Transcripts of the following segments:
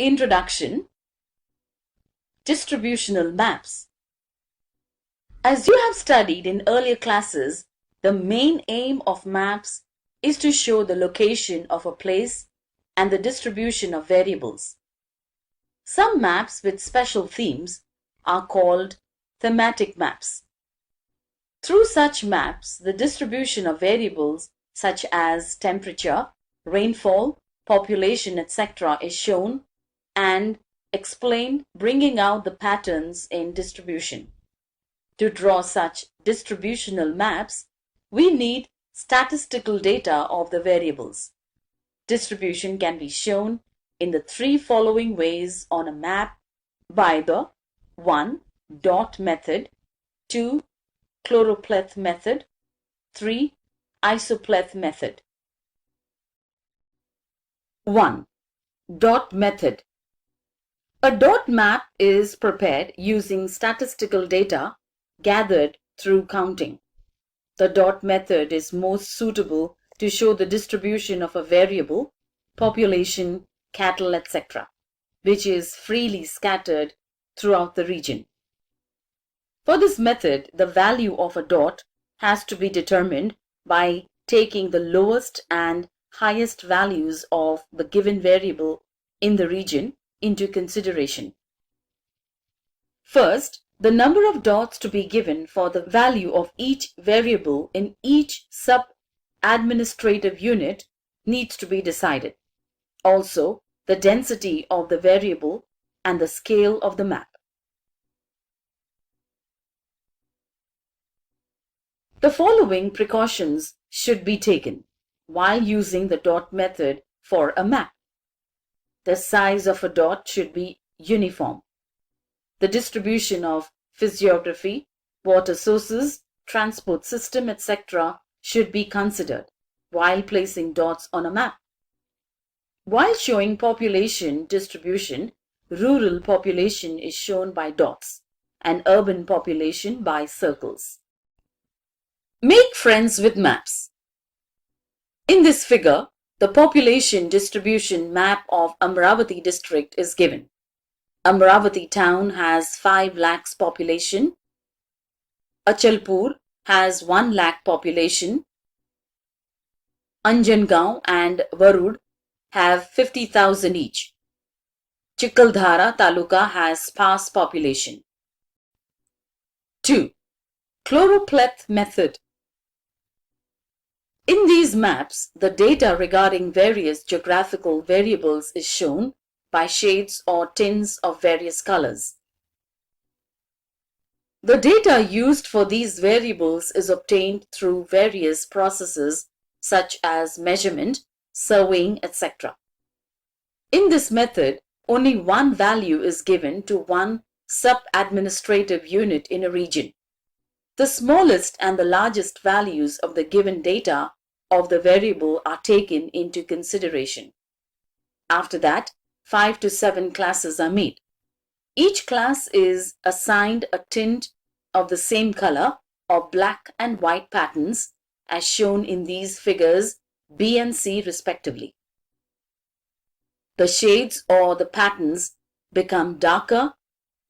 Introduction. Distributional maps. As you have studied in earlier classes, the main aim of maps is to show the location of a place and the distribution of variables. Some maps with special themes are called thematic maps. Through such maps, the distribution of variables such as temperature, rainfall, population, etc. is shown and explained, bringing out the patterns in distribution. To draw such distributional maps, we need statistical data of the variables. Distribution can be shown in the three following ways on a map by the 1. Dot method, 2. Choropleth method, 3. Isopleth method. 1. Dot method. A dot map is prepared using statistical data gathered through counting. The dot method is most suitable to show the distribution of a variable, population, cattle, etc., which is freely scattered throughout the region. For this method, the value of a dot has to be determined by taking the lowest and highest values of the given variable in the region into consideration. First, the number of dots to be given for the value of each variable in each sub-administrative unit needs to be decided. Also, the density of the variable and the scale of the map. The following precautions should be taken while using the dot method for a map. The size of a dot should be uniform. The distribution of physiography, water sources, transport system, etc. should be considered while placing dots on a map. While showing population distribution, rural population is shown by dots and urban population by circles. Make friends with maps. In this figure, the population distribution map of Amravati district is given. Amravati town has 5 lakhs population. Achalpur has 1 lakh population. Anjangaon and Varud have 50,000 each. Chikaldhara Taluka has sparse population. 2. Choropleth method. In these maps, the data regarding various geographical variables is shown by shades or tints of various colors. The data used for these variables is obtained through various processes such as measurement, surveying, etc. In this method, only one value is given to one sub-administrative unit in a region. The smallest and the largest values of the given data of the variable are taken into consideration. After that, 5 to 7 classes are made. Each class is assigned a tint of the same color or black and white patterns as shown in these figures B and C respectively. The shades or the patterns become darker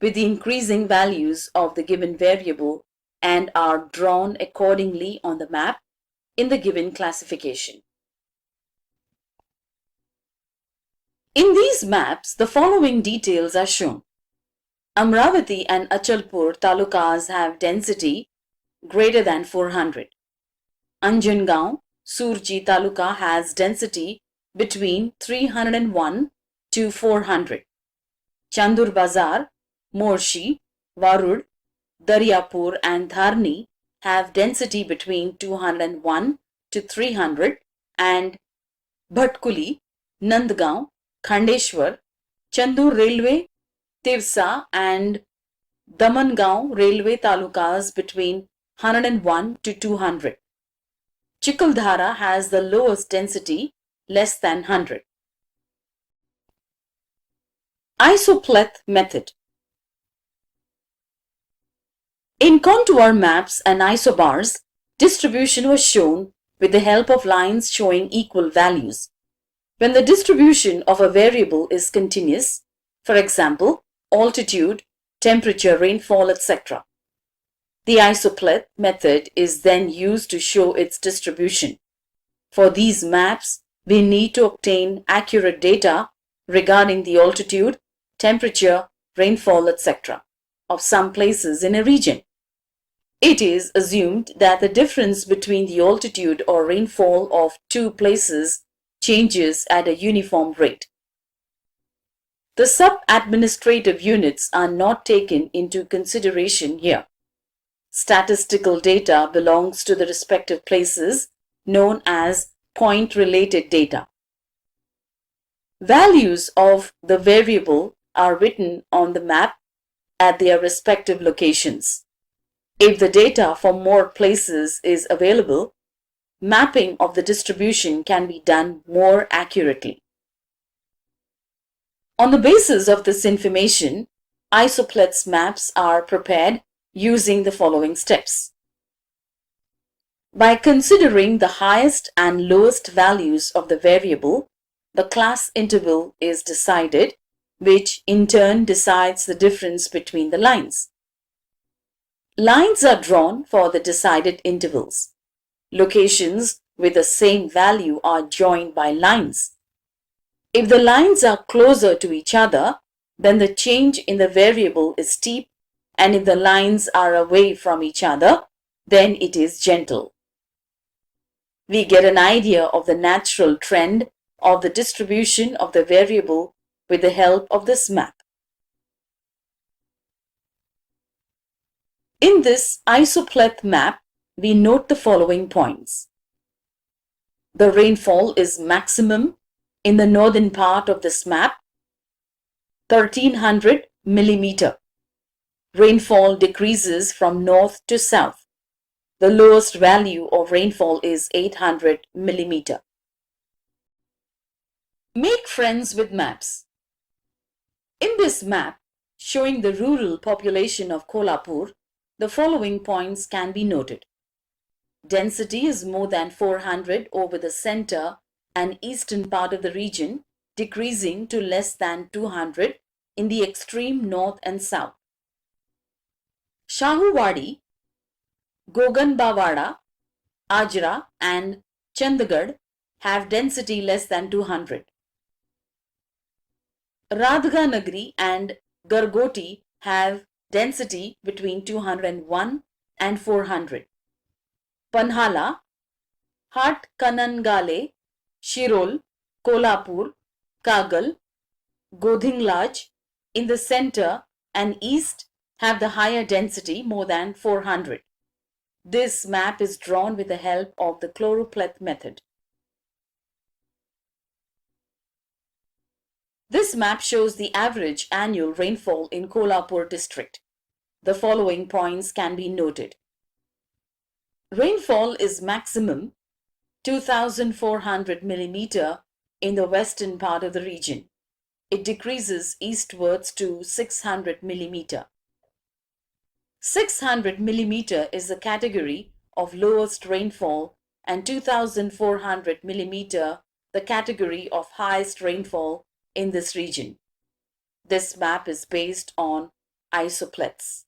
with the increasing values of the given variable and are drawn accordingly on the map in the given classification. In these maps, the following details are shown. Amravati and Achalpur talukas have density greater than 400. Anjangaon, Surji taluka has density between 301 to 400. Chandur Bazar, Morshi, Varud, Daryapur and Dharni have density between 201 to 300 and Bhatkuli, Nandgaon, Khandeshwar, Chandur Railway, Tivsa and Damangaon Railway talukas between 101 to 200. Chikaldhara has the lowest density, less than 100. Isopleth method. In contour maps and isobars, distribution was shown with the help of lines showing equal values. When the distribution of a variable is continuous, for example, altitude, temperature, rainfall, etc., the isopleth method is then used to show its distribution. For these maps, we need to obtain accurate data regarding the altitude, temperature, rainfall, etc. of some places in a region. It is assumed that the difference between the altitude or rainfall of two places changes at a uniform rate. The sub-administrative units are not taken into consideration here. Statistical data belongs to the respective places, known as point-related data. Values of the variable are written on the map at their respective locations. If the data for more places is available, mapping of the distribution can be done more accurately. On the basis of this information, isopleths maps are prepared using the following steps. By considering the highest and lowest values of the variable, the class interval is decided, which in turn decides the difference between the lines. Lines are drawn for the decided intervals. Locations with the same value are joined by lines. If the lines are closer to each other, then the change in the variable is steep, and if the lines are away from each other, then it is gentle. We get an idea of the natural trend of the distribution of the variable with the help of this map. In this isopleth map, we note the following points. The rainfall is maximum in the northern part of this map, 1300 millimeter. Rainfall decreases from north to south. The lowest value of rainfall is 800 millimeter. Make friends with maps. In this map, showing the rural population of Kolhapur, the following points can be noted. Density is more than 400 over the center and eastern part of the region, decreasing to less than 200 in the extreme north and south. Shahuwadi, Goganbawada, Ajra and Chandigarh have density less than 200. Radhanagari and Gargoti have density between 201 and 400. Panhala, Hatkanangale, Shirol, Kolhapur, Kagal, Godhinglaj in the center and east have the higher density, more than 400. This map is drawn with the help of the choropleth method. This map shows the average annual rainfall in Kolhapur district. The following points can be noted. Rainfall is maximum 2400 millimeter in the western part of the region. It decreases eastwards to 600 millimeter. 600 millimeter is the category of lowest rainfall and 2400 millimeter the category of highest rainfall in this region. This map is based on isopleths.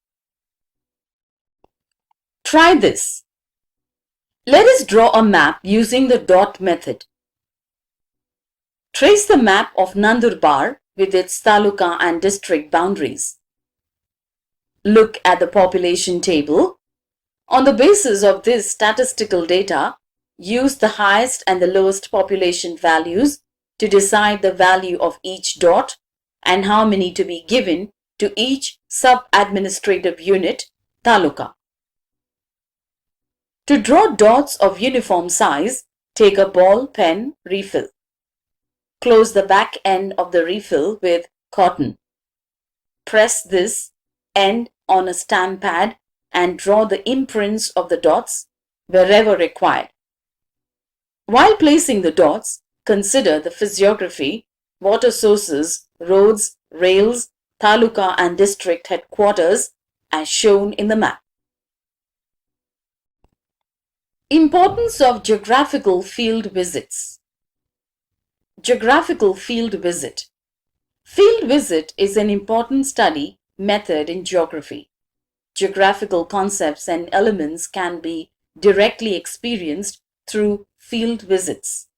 Try this. Let us draw a map using the dot method. Trace the map of Nandurbar with its taluka and district boundaries. Look at the population table. On the basis of this statistical data, use the highest and the lowest population values to decide the value of each dot and how many to be given to each sub-administrative unit, taluka. To draw dots of uniform size, take a ball pen refill. Close the back end of the refill with cotton. Press this end on a stamp pad and draw the imprints of the dots wherever required. While placing the dots, consider the physiography, water sources, roads, rails, taluka and district headquarters as shown in the map. Importance of geographical field visits. Geographical field visit. Field visit is an important study method in geography. Geographical concepts and elements can be directly experienced through field visits.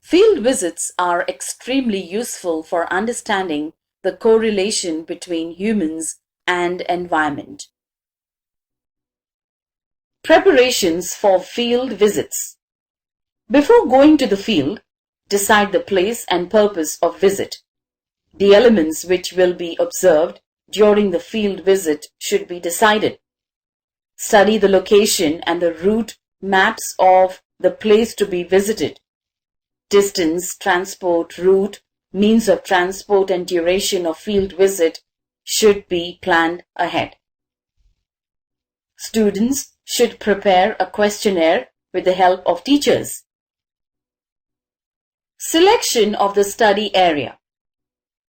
Field visits are extremely useful for understanding the correlation between humans and environment. Preparations for field visits. Before going to the field, decide the place and purpose of visit. The elements which will be observed during the field visit should be decided. Study the location and the route maps of the place to be visited. Distance, transport, route, means of transport and duration of field visit should be planned ahead. Students should prepare a questionnaire with the help of teachers. Selection of the study area.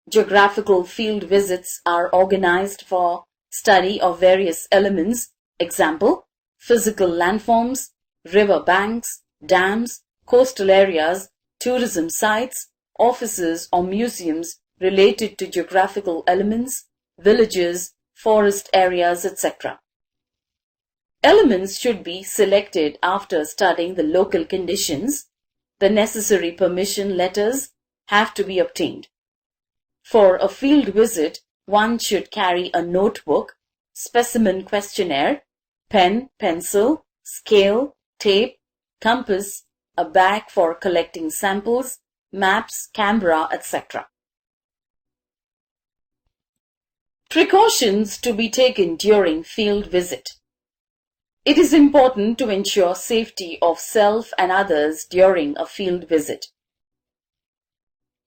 Geographical field visits are organized for study of various elements, example, physical landforms, river banks, dams, coastal areas, tourism sites, offices or museums related to geographical elements, villages, forest areas, etc. Elements should be selected after studying the local conditions. The necessary permission letters have to be obtained. For a field visit, one should carry a notebook, specimen questionnaire, pen, pencil, scale, tape, compass, a bag for collecting samples, maps, camera, etc. Precautions to be taken during field visit. It is important to ensure safety of self and others during a field visit.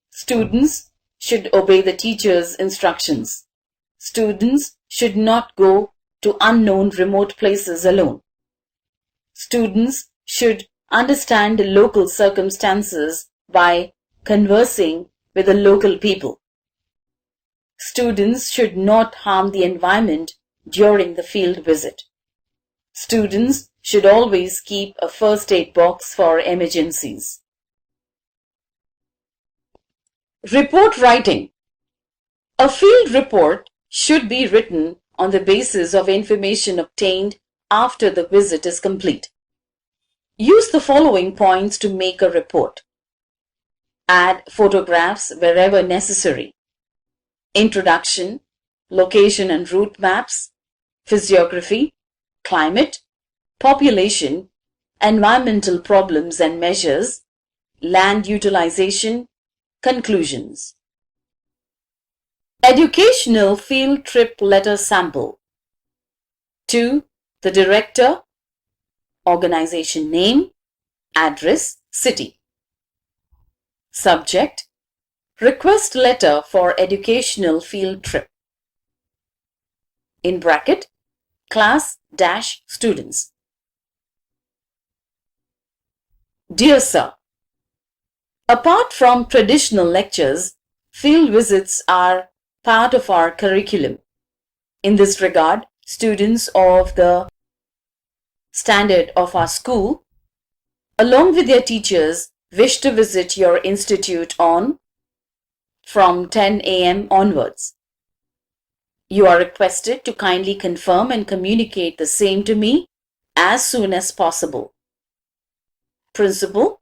Students should obey the teacher's instructions. Students should not go to unknown remote places alone. Students should understand the local circumstances by conversing with the local people. Students should not harm the environment during the field visit. Students should always keep a first aid box for emergencies. Report writing. A field report should be written on the basis of information obtained after the visit is complete. Use the following points to make a report. Add photographs wherever necessary. Introduction, location and route maps, physiography, climate, population, environmental problems and measures, land utilization, conclusions. Educational field trip letter sample. To the director, organization name, address, city. Subject, request letter for educational field trip. In bracket, class-students. Dear Sir, apart from traditional lectures, field visits are part of our curriculum. In this regard, students of the standard of our school, along with their teachers, wish to visit your institute from 10 a.m. onwards. You are requested to kindly confirm and communicate the same to me as soon as possible. Principal,